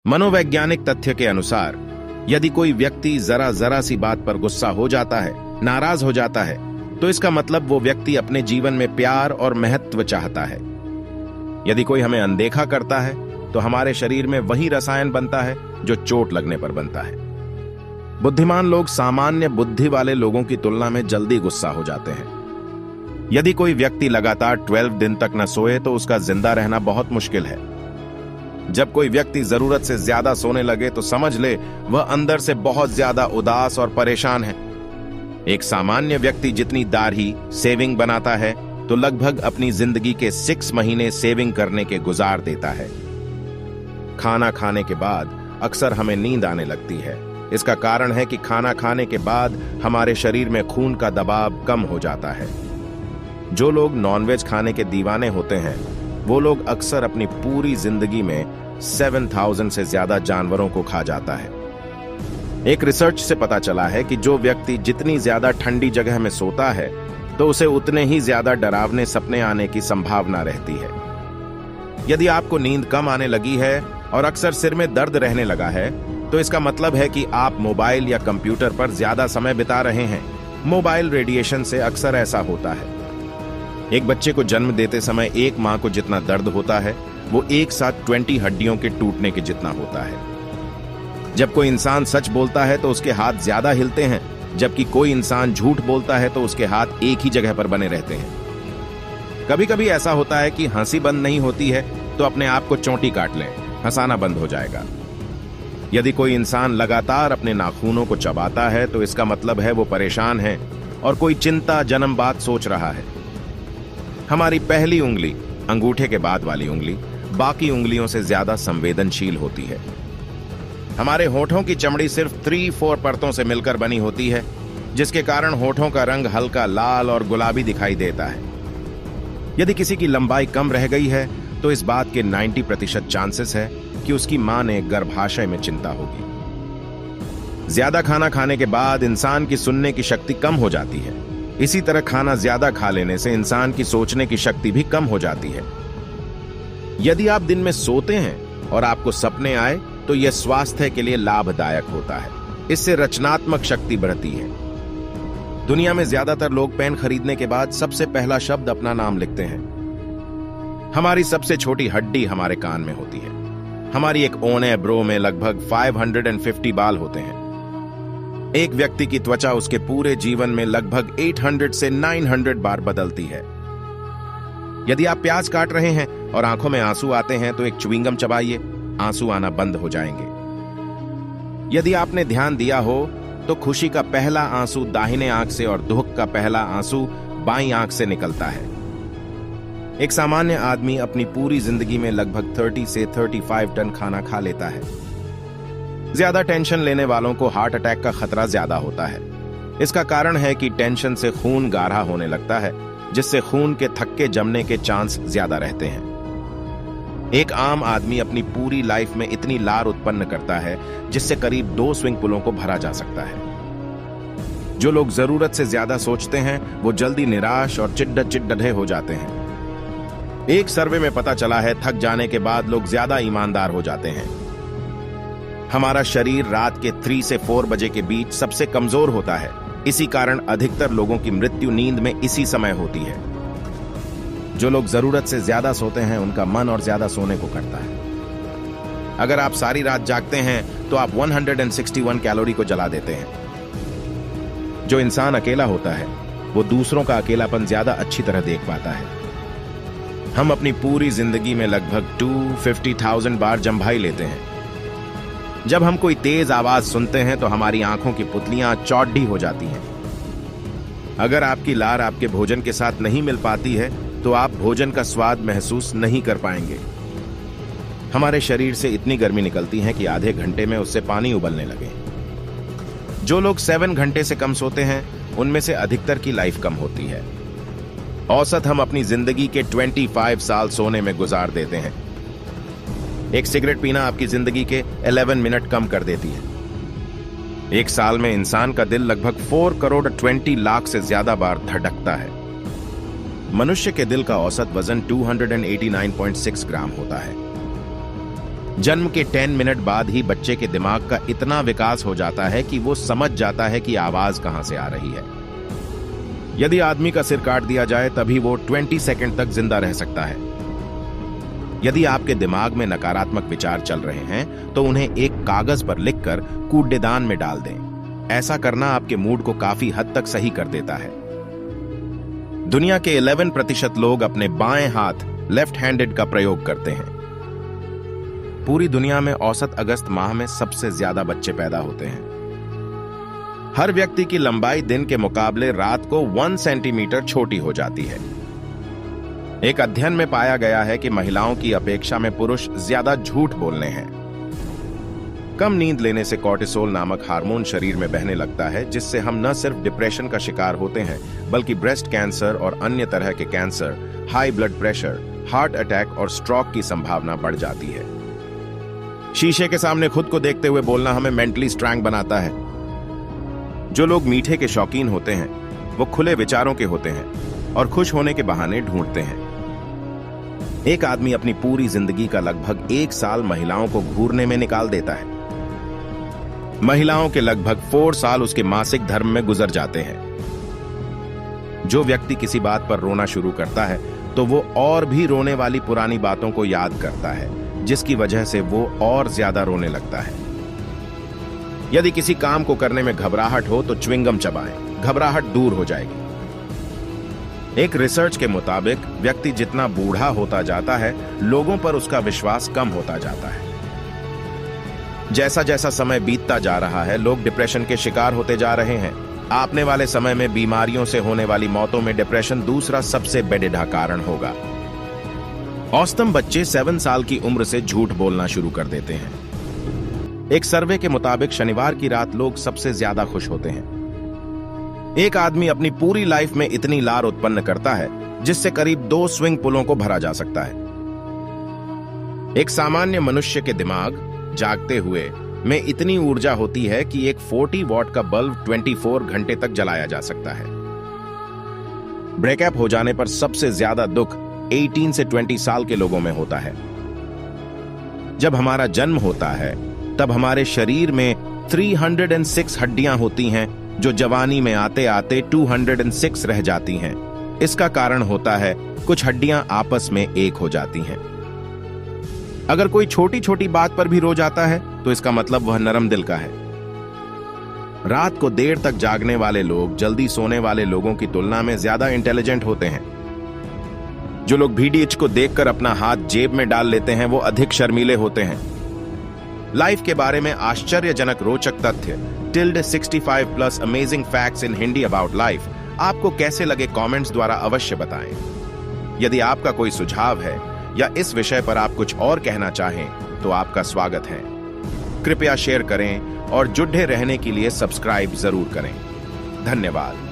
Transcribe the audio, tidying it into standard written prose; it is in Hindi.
मनोवैज्ञानिक तथ्य के अनुसार यदि कोई व्यक्ति जरा जरा सी बात पर गुस्सा हो जाता है, नाराज हो जाता है, तो इसका मतलब वो व्यक्ति अपने जीवन में प्यार और महत्व चाहता है। यदि कोई हमें अनदेखा करता है तो हमारे शरीर में वही रसायन बनता है जो चोट लगने पर बनता है। बुद्धिमान लोग सामान्य बुद्धि वाले लोगों की तुलना में जल्दी गुस्सा हो जाते हैं। यदि कोई व्यक्ति लगातार 12 दिन तक न सोए तो उसका जिंदा रहना बहुत मुश्किल है। जब कोई व्यक्ति जरूरत से ज्यादा सोने लगे तो समझ ले वह अंदर से बहुत ज्यादा उदास और परेशान है। एक सामान्य व्यक्ति जितनी दाढ़ी सेविंग बनाता है तो लगभग अपनी जिंदगी के 6 महीने सेविंग करने के गुजार देता है। खाना खाने के बाद अक्सर हमें नींद आने लगती है। इसका कारण है कि खाना खाने के बाद हमारे शरीर में खून का दबाव कम हो जाता है। जो लोग नॉनवेज खाने के दीवाने होते हैं वो लोग अक्सर अपनी पूरी जिंदगी में 7,000 से ज्यादा जानवरों को खा जाता है। एक रिसर्च से पता चला है कि जो व्यक्ति जितनी ज्यादा ठंडी जगह में सोता है तो उसे उतने ही ज्यादा डरावने सपने आने की संभावना रहती है। यदि आपको नींद कम आने लगी है और अक्सर सिर में दर्द रहने लगा है तो इसका मतलब है कि आप मोबाइल या कंप्यूटर पर ज्यादा समय बिता रहे हैं। मोबाइल रेडिएशन से अक्सर ऐसा होता है। एक बच्चे को जन्म देते समय एक मां को जितना दर्द होता है वो एक साथ 20 हड्डियों के टूटने के जितना होता है। जब कोई इंसान सच बोलता है तो उसके हाथ ज्यादा हिलते हैं, जबकि कोई इंसान झूठ बोलता है तो उसके हाथ एक ही जगह पर बने रहते हैं। कभी कभी ऐसा होता है कि हंसी बंद नहीं होती है तो अपने आप को चोटी काट लें, हंसाना बंद हो जाएगा। यदि कोई इंसान लगातार अपने नाखूनों को चबाता है तो इसका मतलब है वो परेशान है और कोई चिंता जन्म बात सोच रहा है। हमारी पहली उंगली, अंगूठे के बाद वाली उंगली, बाकी उंगलियों से ज्यादा संवेदनशील होती है। हमारे होठों की चमड़ी सिर्फ 3-4 परतों से मिलकर बनी होती है, जिसके कारण होठों का रंग हल्का लाल और गुलाबी दिखाई देता है। यदि किसी की लंबाई कम रह गई है तो इस बात के 90% चांसेस है कि उसकी मां ने गर्भाशय में चिंता होगी। ज्यादा खाना खाने के बाद इंसान की सुनने की शक्ति कम हो जाती है। इसी तरह खाना ज्यादा खा लेने से इंसान की सोचने की शक्ति भी कम हो जाती है। यदि आप दिन में सोते हैं और आपको सपने आए तो यह स्वास्थ्य के लिए लाभदायक होता है। इससे रचनात्मक शक्ति बढ़ती है। दुनिया में ज्यादातर लोग पेन खरीदने के बाद सबसे पहला शब्द अपना नाम लिखते हैं। हमारी सबसे छोटी हड्डी हमारे कान में होती है। हमारी एक ओने ब्रो में लगभग 550 बाल होते हैं। एक व्यक्ति की त्वचा उसके पूरे जीवन में लगभग 800 से 900 बार बदलती है। यदि आप प्याज काट रहे हैं और आंखों में आंसू आते हैं तो एक च्युइंगम चबाइए, आंसू आना बंद हो जाएंगे। यदि आपने ध्यान दिया हो तो खुशी का पहला आंसू दाहिने आंख से और दुख का पहला आंसू बाईं आंख से निकलता है। एक सामान्य आदमी अपनी पूरी जिंदगी में लगभग 30 से 35 टन खाना खा लेता है। ज्यादा टेंशन लेने वालों को हार्ट अटैक का खतरा ज्यादा होता है। इसका कारण है कि टेंशन से खून गाढ़ा होने लगता है, जिससे खून के थक्के जमने के चांस ज्यादा रहते हैं। एक आम आदमी अपनी पूरी लाइफ में इतनी लार उत्पन्न करता है जिससे करीब 2 स्विंग पूलों को भरा जा सकता है। जो लोग जरूरत से ज्यादा सोचते हैं वो जल्दी निराश और चिढ़ हो जाते हैं। एक सर्वे में पता चला है थक जाने के बाद लोग ज्यादा ईमानदार हो जाते हैं। हमारा शरीर रात के 3 से 4 बजे के बीच सबसे कमजोर होता है। इसी कारण अधिकतर लोगों की मृत्यु नींद में इसी समय होती है। जो लोग जरूरत से ज्यादा सोते हैं उनका मन और ज्यादा सोने को करता है। अगर आप सारी रात जागते हैं तो आप 161 कैलोरी को जला देते हैं। जो इंसान अकेला होता है वो दूसरों का अकेलापन ज्यादा अच्छी तरह देख पाता है। हम अपनी पूरी जिंदगी में लगभग 250,000 बार जम्भाई लेते हैं। जब हम कोई तेज आवाज सुनते हैं तो हमारी आंखों की पुतलियां चौड़ी हो जाती हैं। अगर आपकी लार आपके भोजन के साथ नहीं मिल पाती है तो आप भोजन का स्वाद महसूस नहीं कर पाएंगे। हमारे शरीर से इतनी गर्मी निकलती है कि आधे घंटे में उससे पानी उबलने लगे। जो लोग 7 घंटे से कम सोते हैं उनमें से अधिकतर की लाइफ कम होती है। औसत हम अपनी जिंदगी के 25 साल सोने में गुजार देते हैं। एक सिगरेट पीना आपकी जिंदगी के 11 मिनट कम कर देती है। एक साल में इंसान का दिल लगभग 4 करोड़ 20 लाख से ज्यादा बार धड़कता है। मनुष्य के दिल का औसत वजन 289.6 ग्राम होता है। जन्म के 10 मिनट बाद ही बच्चे के दिमाग का इतना विकास हो जाता है कि वो समझ जाता है कि आवाज कहां से आ रही है। यदि आदमी का सिर काट दिया जाए तभी वो 20 सेकंड तक जिंदा रह सकता है। यदि आपके दिमाग में नकारात्मक विचार चल रहे हैं तो उन्हें एक कागज पर लिखकर कूड़ेदान में डाल दें। ऐसा करना आपके मूड को काफी हद तक सही कर देता है। दुनिया के 11% लोग अपने बाएं हाथ लेफ्ट हैंडेड का प्रयोग करते हैं। पूरी दुनिया में औसत अगस्त माह में सबसे ज्यादा बच्चे पैदा होते हैं। हर व्यक्ति की लंबाई दिन के मुकाबले रात को 1 सेंटीमीटर छोटी हो जाती है। एक अध्ययन में पाया गया है कि महिलाओं की अपेक्षा में पुरुष ज्यादा झूठ बोलने हैं। कम नींद लेने से कॉर्टिसोल नामक हार्मोन शरीर में बहने लगता है, जिससे हम न सिर्फ डिप्रेशन का शिकार होते हैं बल्कि ब्रेस्ट कैंसर और अन्य तरह के cancer, high blood pressure, heart attack और स्ट्रोक की संभावना बढ़ जाती है। शीशे के सामने खुद को देखते हुए बोलना हमें मेंटली स्ट्रांग बनाता है। जो लोग मीठे के शौकीन होते हैं वो खुले विचारों के होते हैं और खुश होने के बहाने ढूंढते हैं। एक आदमी अपनी पूरी जिंदगी का लगभग 1 साल महिलाओं को घूरने में निकाल देता है। महिलाओं के लगभग 4 साल उसके मासिक धर्म में गुजर जाते हैं। जो व्यक्ति किसी बात पर रोना शुरू करता है तो वो और भी रोने वाली पुरानी बातों को याद करता है, जिसकी वजह से वो और ज्यादा रोने लगता है। यदि किसी काम को करने में घबराहट हो तो च्युइंगम चबाएं, घबराहट दूर हो जाएगी। एक रिसर्च के मुताबिक व्यक्ति जितना बूढ़ा होता जाता है, लोगों पर उसका विश्वास कम होता जाता है। जैसा जैसा समय बीतता जा रहा है, लोग डिप्रेशन के शिकार होते जा रहे हैं। आने वाले समय में बीमारियों से होने वाली मौतों में डिप्रेशन दूसरा सबसे बेढा कारण होगा। औसतन बच्चे 7 साल की उम्र से झूठ बोलना शुरू कर देते हैं। एक सर्वे के मुताबिक शनिवार की रात लोग सबसे ज्यादा खुश होते हैं। एक आदमी अपनी पूरी लाइफ में इतनी लार उत्पन्न करता है जिससे करीब 2 स्विंग पुलों को भरा जा सकता है। एक सामान्य मनुष्य के दिमाग जागते हुए में इतनी ऊर्जा होती है कि एक 40 वॉट का बल्ब 24 घंटे तक जलाया जा सकता है। ब्रेकअप हो जाने पर सबसे ज्यादा दुख 18 से 20 साल के लोगों में होता है। जब हमारा जन्म होता है तब हमारे शरीर में 306 हड्डियां होती हैं, जो जवानी में आते आते 206 रह जाती हैं। इसका कारण होता है कुछ हड्डियां आपस में एक हो जाती हैं। अगर कोई छोटी छोटी बात पर भी रो जाता है तो इसका मतलब वह नरम दिल का है। रात को देर तक जागने वाले लोग जल्दी सोने वाले लोगों की तुलना में ज्यादा इंटेलिजेंट होते हैं। जो लोग VDH को देखकर अपना हाथ जेब में डाल लेते हैं वो अधिक शर्मीले होते हैं। लाइफ के बारे में आश्चर्यजनक रोचक तथ्य ~65+ amazing facts in Hindi about life आपको कैसे लगे कमेंट्स द्वारा अवश्य बताएं। यदि आपका कोई सुझाव है या इस विषय पर आप कुछ और कहना चाहें तो आपका स्वागत है। कृपया शेयर करें और जुड़े रहने के लिए सब्सक्राइब जरूर करें। धन्यवाद।